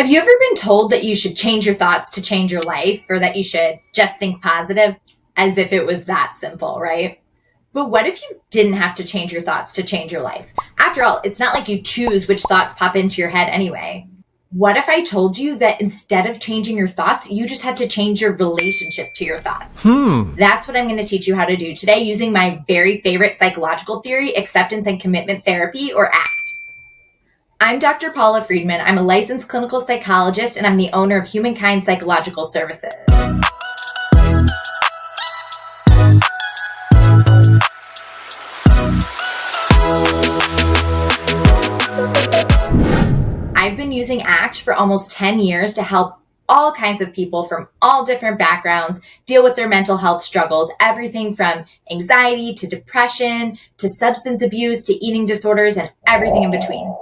Have you ever been told that you should change your thoughts to change your life, or that you should just think positive, as if it was that simple, right? But what if you didn't have to change your thoughts to change your life? After all, it's not like you choose which thoughts pop into your head anyway. What if I told you that instead of changing your thoughts, you just had to change your relationship to your thoughts? That's what I'm going to teach you how to do today using my very favorite psychological theory, acceptance and commitment therapy, or ACT. I'm Dr. Paula Friedman. I'm a licensed clinical psychologist, and I'm the owner of Humankind Psychological Services. I've been using ACT for almost 10 years to help all kinds of people from all different backgrounds deal with their mental health struggles, everything from anxiety to depression to substance abuse to eating disorders and everything in between.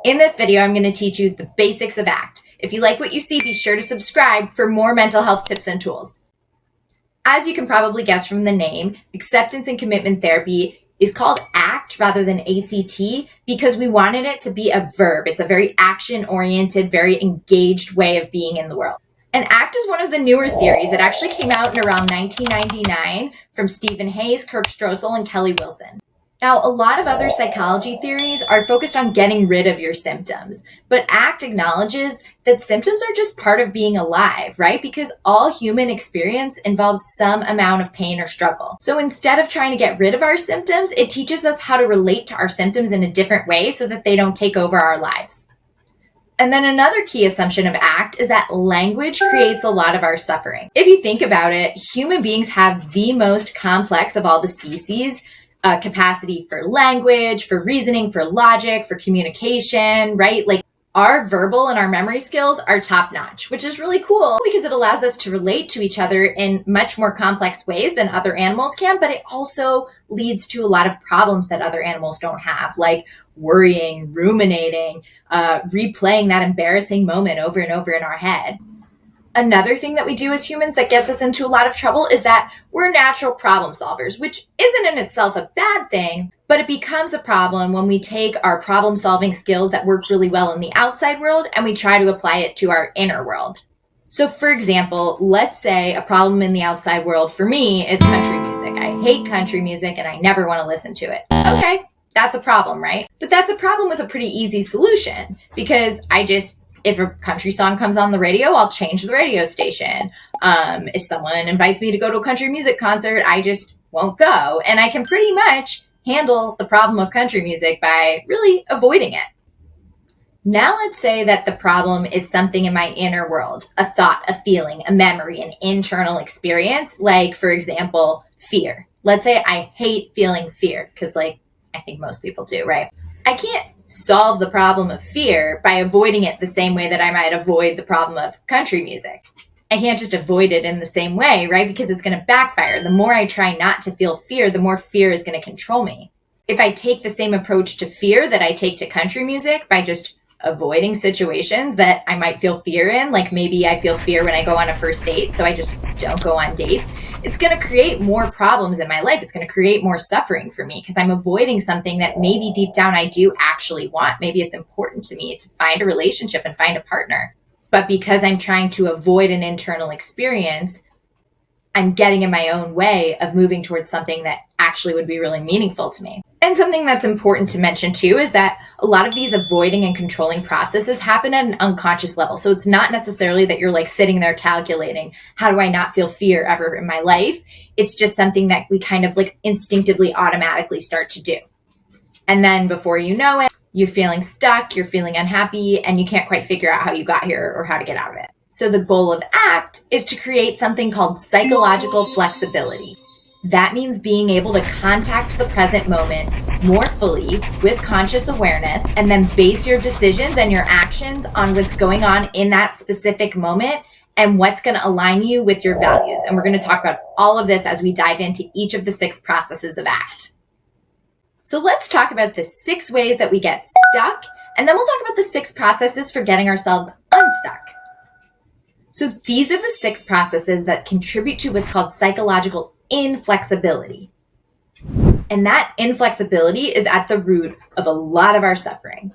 In this video, I'm going to teach you the basics of ACT. If you like what you see, be sure to subscribe for more mental health tips and tools. As you can probably guess from the name, acceptance and commitment therapy is called ACT rather than ACT because we wanted it to be a verb. It's a very action-oriented, very engaged way of being in the world. And ACT is one of the newer theories. It actually came out in around 1999 from Stephen Hayes, Kirk Stroessel, and Kelly Wilson. Now, a lot of other psychology theories are focused on getting rid of your symptoms, but ACT acknowledges that symptoms are just part of being alive, right? Because all human experience involves some amount of pain or struggle. So instead of trying to get rid of our symptoms, it teaches us how to relate to our symptoms in a different way so that they don't take over our lives. And then another key assumption of ACT is that language creates a lot of our suffering. If you think about it, human beings have the most complex of all the species capacity for language, for reasoning, for logic, for communication, right? Like our verbal and our memory skills are top notch, which is really cool because it allows us to relate to each other in much more complex ways than other animals can, but it also leads to a lot of problems that other animals don't have, like worrying, ruminating, replaying that embarrassing moment over and over in our head. Another thing that we do as humans that gets us into a lot of trouble is that we're natural problem solvers, which isn't in itself a bad thing, but it becomes a problem when we take our problem solving skills that work really well in the outside world and we try to apply it to our inner world. So for example, let's say a problem in the outside world for me is country music. I hate country music and I never want to listen to it. Okay, that's a problem, right? But that's a problem with a pretty easy solution because if a country song comes on the radio, I'll change the radio station. If someone invites me to go to a country music concert, I just won't go. And I can pretty much handle the problem of country music by really avoiding it. Now let's say that the problem is something in my inner world, a thought, a feeling, a memory, an internal experience, like, for example, fear. Let's say I hate feeling fear because, I think most people do, right? I can't solve the problem of fear by avoiding it the same way that I might avoid the problem of country music. I can't just avoid it in the same way, right? Because it's going to backfire. The more I try not to feel fear, the more fear is going to control me. If I take the same approach to fear that I take to country music by just avoiding situations that I might feel fear in, like maybe I feel fear when I go on a first date, so I just don't go on dates, it's going to create more problems in my life. It's going to create more suffering for me because I'm avoiding something that maybe deep down I do actually want. Maybe it's important to me to find a relationship and find a partner. But because I'm trying to avoid an internal experience, I'm getting in my own way of moving towards something that actually would be really meaningful to me. And something that's important to mention too is that a lot of these avoiding and controlling processes happen at an unconscious level. So it's not necessarily that you're sitting there calculating, how do I not feel fear ever in my life? It's just something that we kind of instinctively automatically start to do. And then before you know it, you're feeling stuck, you're feeling unhappy, and you can't quite figure out how you got here or how to get out of it. So the goal of ACT is to create something called psychological flexibility. That means being able to contact the present moment more fully with conscious awareness and then base your decisions and your actions on what's going on in that specific moment and what's going to align you with your values. And we're going to talk about all of this as we dive into each of the 6 processes of ACT. So let's talk about the 6 ways that we get stuck, and then we'll talk about the 6 processes for getting ourselves unstuck. So these are the 6 processes that contribute to what's called psychological inflexibility. And that inflexibility is at the root of a lot of our suffering.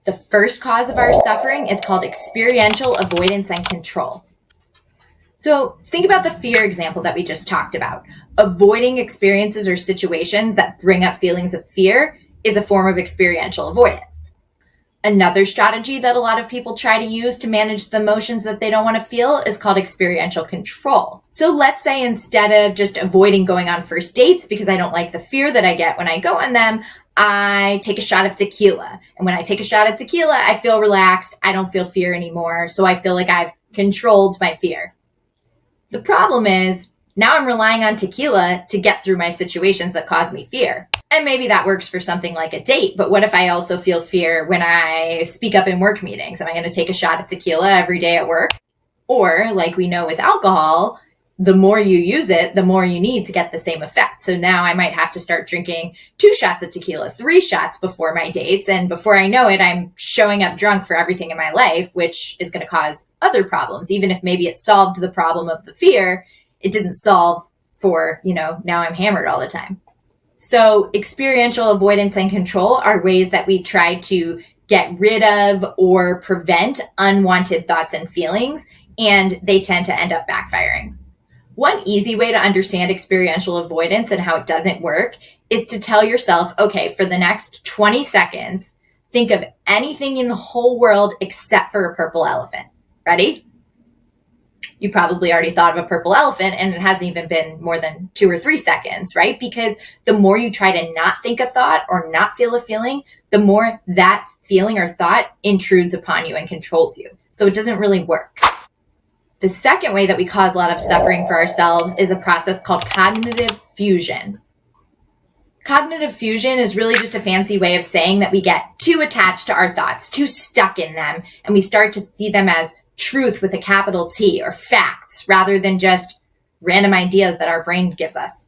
The first cause of our suffering is called experiential avoidance and control. So think about the fear example that we just talked about. Avoiding experiences or situations that bring up feelings of fear is a form of experiential avoidance. Another strategy that a lot of people try to use to manage the emotions that they don't want to feel is called experiential control. So let's say instead of just avoiding going on first dates because I don't like the fear that I get when I go on them, I take a shot of tequila. And when I take a shot of tequila, I feel relaxed. I don't feel fear anymore. So I feel like I've controlled my fear. The problem is now I'm relying on tequila to get through my situations that cause me fear. And maybe that works for something like a date, but what if I also feel fear when I speak up in work meetings? Am I going to take a shot of tequila every day at work? Or, like we know with alcohol, the more you use it, the more you need to get the same effect. So now I might have to start drinking 2 shots of tequila, 3 shots before my dates. And before I know it, I'm showing up drunk for everything in my life, which is going to cause other problems. Even if maybe it solved the problem of the fear, it didn't solve for, now I'm hammered all the time. So experiential avoidance and control are ways that we try to get rid of or prevent unwanted thoughts and feelings, and they tend to end up backfiring. One easy way to understand experiential avoidance and how it doesn't work is to tell yourself, okay, for the next 20 seconds, think of anything in the whole world except for a purple elephant. Ready? You probably already thought of a purple elephant and it hasn't even been more than 2 or 3 seconds, right? Because the more you try to not think a thought or not feel a feeling, the more that feeling or thought intrudes upon you and controls you. So it doesn't really work. The second way that we cause a lot of suffering for ourselves is a process called cognitive fusion. Cognitive fusion is really just a fancy way of saying that we get too attached to our thoughts, too stuck in them, and we start to see them as truth with a capital T or facts rather than just random ideas that our brain gives us.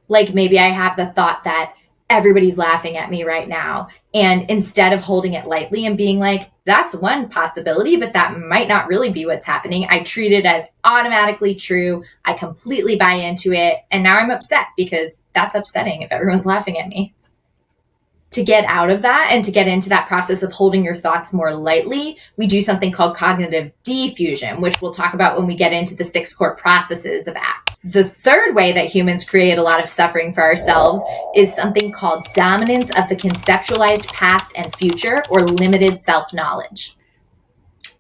Like maybe I have the thought that everybody's laughing at me right now. And instead of holding it lightly and being like, that's one possibility, but that might not really be what's happening, I treat it as automatically true. I completely buy into it. And now I'm upset because that's upsetting if everyone's laughing at me. To get out of that and to get into that process of holding your thoughts more lightly, we do something called cognitive diffusion, which we'll talk about when we get into the 6 core processes of ACT. The third way that humans create a lot of suffering for ourselves is something called dominance of the conceptualized past and future, or limited self-knowledge.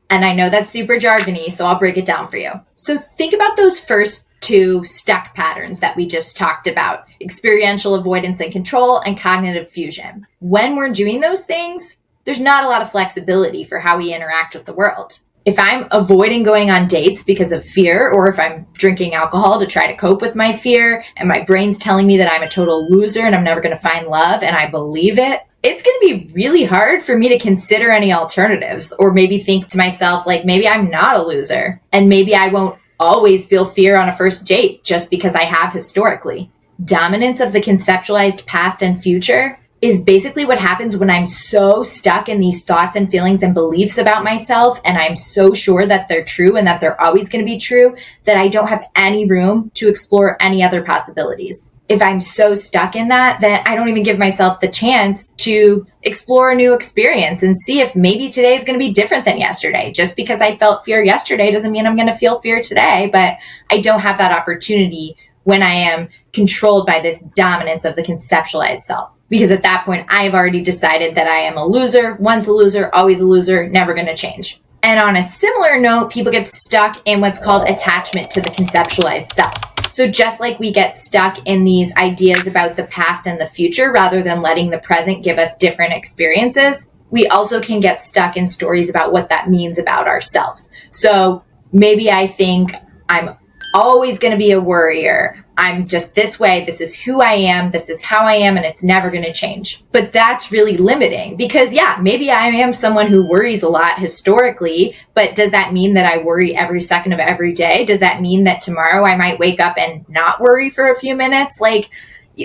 And I know that's super jargony, so I'll break it down for you. So think about those first 2 stuck patterns that we just talked about: experiential avoidance and control and cognitive fusion. When we're doing those things, there's not a lot of flexibility for how we interact with the world. If I'm avoiding going on dates because of fear, or if I'm drinking alcohol to try to cope with my fear and my brain's telling me that I'm a total loser and I'm never going to find love and I believe it, it's going to be really hard for me to consider any alternatives, or maybe think to myself, like, maybe I'm not a loser and maybe I won't always feel fear on a first date just because I have historically. Dominance of the conceptualized past and future is basically what happens when I'm so stuck in these thoughts and feelings and beliefs about myself, and I'm so sure that they're true and that they're always going to be true, that I don't have any room to explore any other possibilities. If I'm so stuck in that, then I don't even give myself the chance to explore a new experience and see if maybe today is going to be different than yesterday. Just because I felt fear yesterday doesn't mean I'm going to feel fear today, but I don't have that opportunity when I am controlled by this dominance of the conceptualized self. Because at that point, I've already decided that I am a loser, once a loser, always a loser, never going to change. And on a similar note, people get stuck in what's called attachment to the conceptualized self. So just like we get stuck in these ideas about the past and the future rather than letting the present give us different experiences, we also can get stuck in stories about what that means about ourselves. So maybe I think I'm always going to be a worrier. I'm just this way. This is who I am. This is how I am, and it's never going to change. But that's really limiting because, yeah, maybe I am someone who worries a lot historically, but does that mean that I worry every second of every day? Does that mean that tomorrow I might wake up and not worry for a few minutes? Like,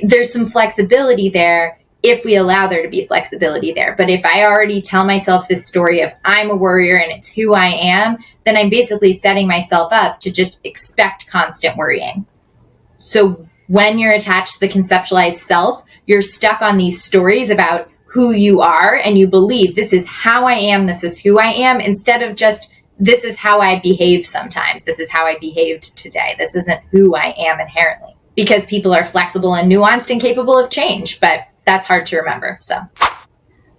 there's some flexibility there if we allow there to be flexibility there. But if I already tell myself this story of I'm a worrier and it's who I am, then I'm basically setting myself up to just expect constant worrying. So when you're attached to the conceptualized self, you're stuck on these stories about who you are and you believe this is how I am, this is who I am, instead of just this is how I behave sometimes, this is how I behaved today, this isn't who I am inherently. Because people are flexible and nuanced and capable of change, but that's hard to remember. So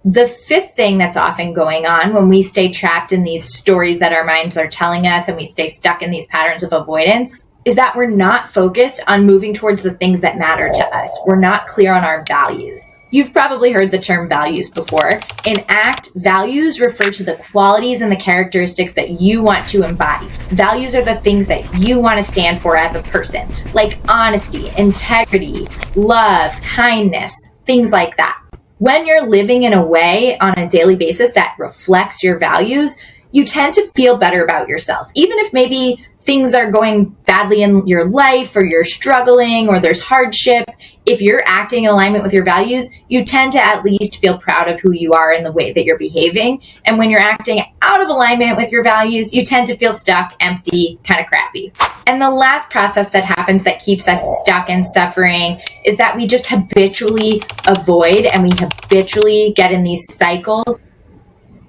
the fifth thing that's often going on when we stay trapped in these stories that our minds are telling us and we stay stuck in these patterns of avoidance is that we're not focused on moving towards the things that matter to us. We're not clear on our values. You've probably heard the term values before. In ACT, values refer to the qualities and the characteristics that you want to embody. Values are the things that you want to stand for as a person, like honesty, integrity, love, kindness, things like that. When you're living in a way on a daily basis that reflects your values, you tend to feel better about yourself. Even if maybe things are going badly in your life or you're struggling or there's hardship, if you're acting in alignment with your values, you tend to at least feel proud of who you are and the way that you're behaving. And when you're acting out of alignment with your values, you tend to feel stuck, empty, kind of crappy. And the last process that happens that keeps us stuck and suffering is that we just habitually avoid and we habitually get in these cycles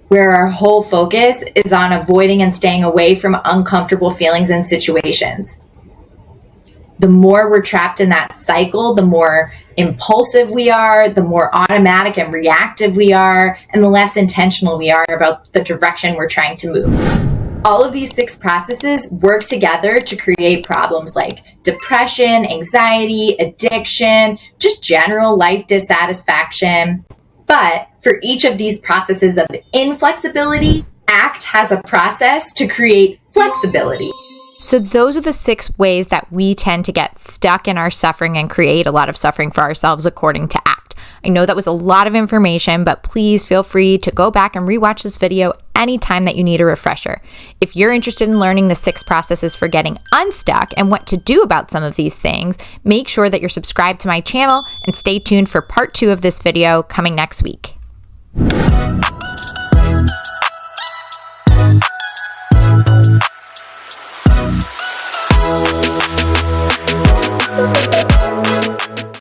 where our whole focus is on avoiding and staying away from uncomfortable feelings and situations. The more we're trapped in that cycle, the more impulsive we are, the more automatic and reactive we are, and the less intentional we are about the direction we're trying to move. All of these 6 processes work together to create problems like depression, anxiety, addiction, just general life dissatisfaction. But for each of these processes of inflexibility, ACT has a process to create flexibility. So those are the 6 ways that we tend to get stuck in our suffering and create a lot of suffering for ourselves according to ACT. I know that was a lot of information, but please feel free to go back and rewatch this video anytime that you need a refresher. If you're interested in learning the 6 processes for getting unstuck and what to do about some of these things, make sure that you're subscribed to my channel and stay tuned for part 2 of this video coming next week.